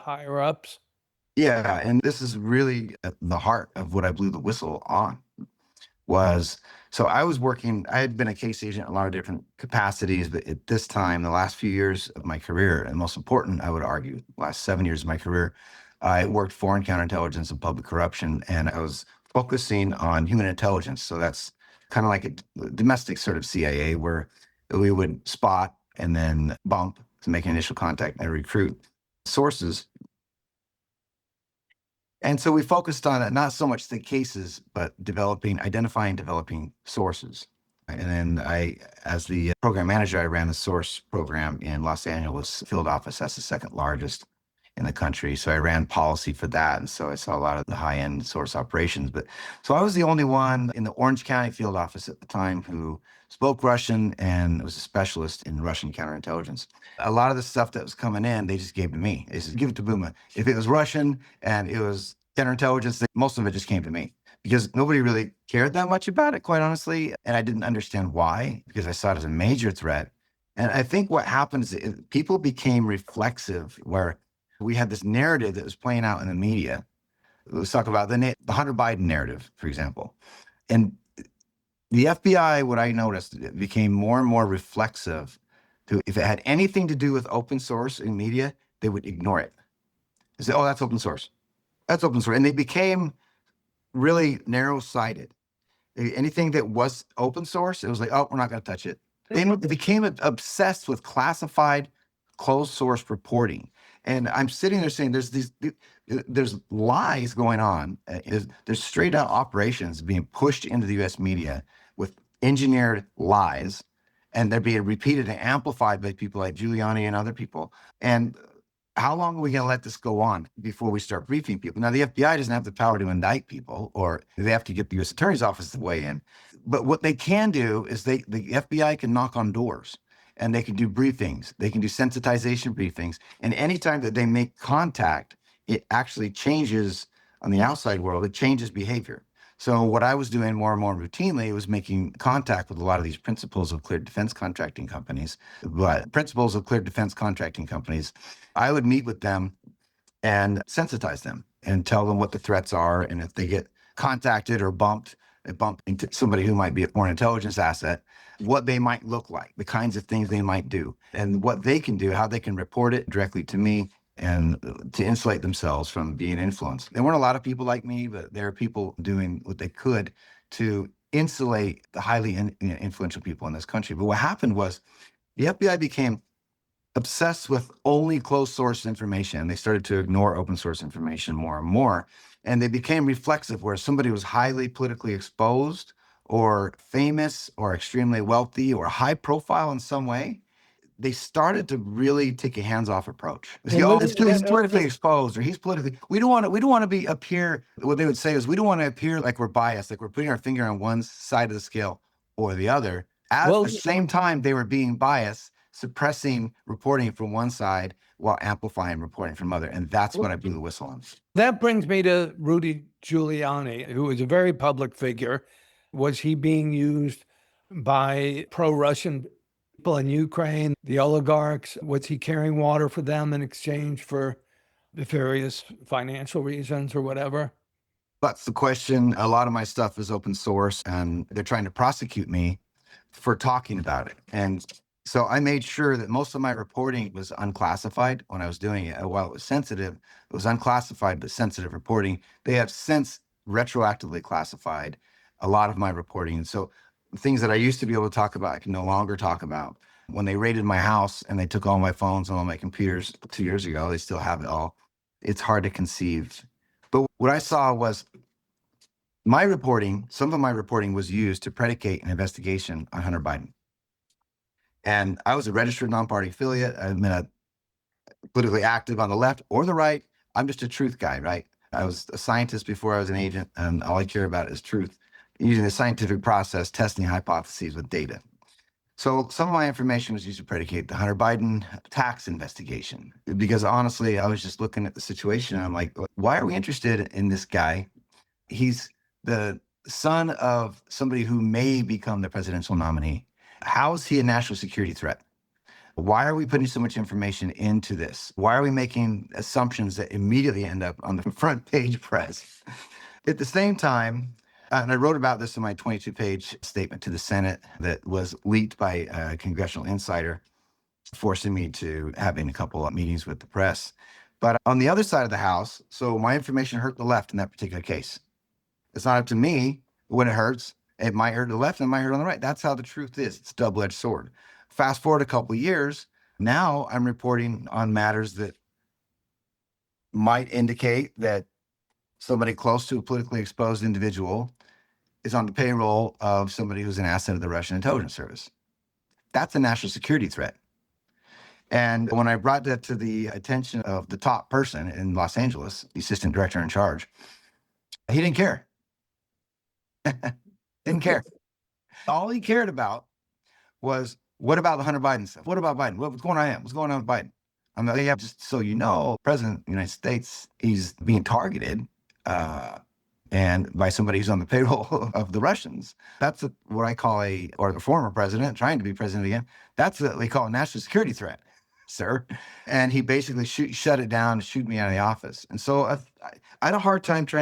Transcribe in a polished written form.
higher ups? Yeah, and this is really at the heart of what I blew the whistle on was so I was working, I had been a case agent in a lot of different capacities, but at this time, the last few years of my career, and most important, I would argue, last 7 years of my career, I worked foreign counterintelligence and public corruption, and I was focusing on human intelligence. So that's kind of like a domestic sort of CIA where we would spot and then bump to make an initial contact and recruit sources. And so we focused on not so much the cases, but identifying, developing sources. And then as the program manager, I ran the source program in Los Angeles field office. That's the second largest in the country. So I ran policy for that. And so I saw a lot of the high end source operations. But so I was the only one in the Orange County field office at the time who spoke Russian and was a specialist in Russian counterintelligence. A lot of the stuff that was coming in, they just gave to me. They said, give it to Buma. If it was Russian and it was counterintelligence, most of it just came to me because nobody really cared that much about it, quite honestly. And I didn't understand why, because I saw it as a major threat. And I think what happened is people became reflexive, where we had this narrative that was playing out in the media. Let's talk about the Hunter Biden narrative, for example. And the FBI, what I noticed, it became more and more reflexive to if it had anything to do with open source in media, they would ignore it. They say, oh, that's open source. That's open source. And they became really narrow-sighted. Anything that was open source, it was like, oh, we're not going to touch it. They became obsessed with classified, closed source reporting. And I'm sitting there saying there's lies going on. There's straight out operations being pushed into the US media with engineered lies, and they're being repeated and amplified by people like Giuliani and other people. And how long are we going to let this go on before we start briefing people? Now, the FBI doesn't have the power to indict people, or they have to get the U.S. Attorney's Office to weigh in. But what they can do is the FBI can knock on doors and they can do briefings. They can do sensitization briefings. And anytime that they make contact, it actually changes on the outside world, it changes behavior. So what I was doing more and more routinely was making contact with a lot of these principals of cleared defense contracting companies. But principals of cleared defense contracting companies, I would meet with them and sensitize them and tell them what the threats are. And if they get contacted or bumped into somebody who might be a foreign intelligence asset, what they might look like, the kinds of things they might do, and what they can do, how they can report it directly to me, and to insulate themselves from being influenced. There weren't a lot of people like me, but there are people doing what they could to insulate the highly influential people in this country. But what happened was the FBI became obsessed with only closed source information. They started to ignore open source information more and more. And they became reflexive, where somebody was highly politically exposed or famous or extremely wealthy or high profile in some way. They started to really take a hands-off approach. He's politically exposed, or he's politically. We don't want to be appear. What they would say is, we don't want to appear like we're biased, like we're putting our finger on one side of the scale or the other. At the same time, they were being biased, suppressing reporting from one side while amplifying reporting from other, and that's what I blew the whistle on. That brings me to Rudy Giuliani, who is a very public figure. Was he being used by pro-Russian people in Ukraine, the oligarchs? Was he carrying water for them in exchange for the various financial reasons or whatever? That's the question. A lot of my stuff is open source, and they're trying to prosecute me for talking about it. And so I made sure that most of my reporting was unclassified when I was doing it. While it was sensitive, it was unclassified but sensitive reporting. They have since retroactively classified a lot of my reporting. And so things that I used to be able to talk about, I can no longer talk about. When they raided my house and they took all my phones and all my computers 2 years ago, they still have it all. It's hard to conceive. But what I saw was my reporting, some of my reporting was used to predicate an investigation on Hunter Biden. And I was a registered non-party affiliate. I've been a politically active on the left or the right. I'm just a truth guy, right? I was a scientist before I was an agent, and all I care about is truth, using the scientific process, testing hypotheses with data. So some of my information was used to predicate the Hunter Biden tax investigation, because honestly, I was just looking at the situation and I'm like, why are we interested in this guy? He's the son of somebody who may become the presidential nominee. How is he a national security threat? Why are we putting so much information into this? Why are we making assumptions that immediately end up on the front page press? At the same time, and I wrote about this in my 22-page statement to the Senate that was leaked by a congressional insider, forcing me to having a couple of meetings with the press. But on the other side of the house, so my information hurt the left in that particular case. It's not up to me when it hurts. It might hurt the left and it might hurt on the right. That's how the truth is. It's a double-edged sword. Fast forward a couple of years, now I'm reporting on matters that might indicate that somebody close to a politically exposed individual is on the payroll of somebody who's an asset of the Russian intelligence service. That's a national security threat. And when I brought that to the attention of the top person in Los Angeles, the assistant director in charge, he didn't care. Didn't care. All he cared about was, what about the Hunter Biden stuff? What about Biden? What's going on? What's going on with Biden? I'm like, yeah, just so you know, President of the United States, he's being targeted and by somebody who's on the payroll of the Russians. That's what I call or the former president trying to be president again. That's what they call a national security threat, sir. And he basically shut it down, shoot me out of the office. And so I had a hard time trying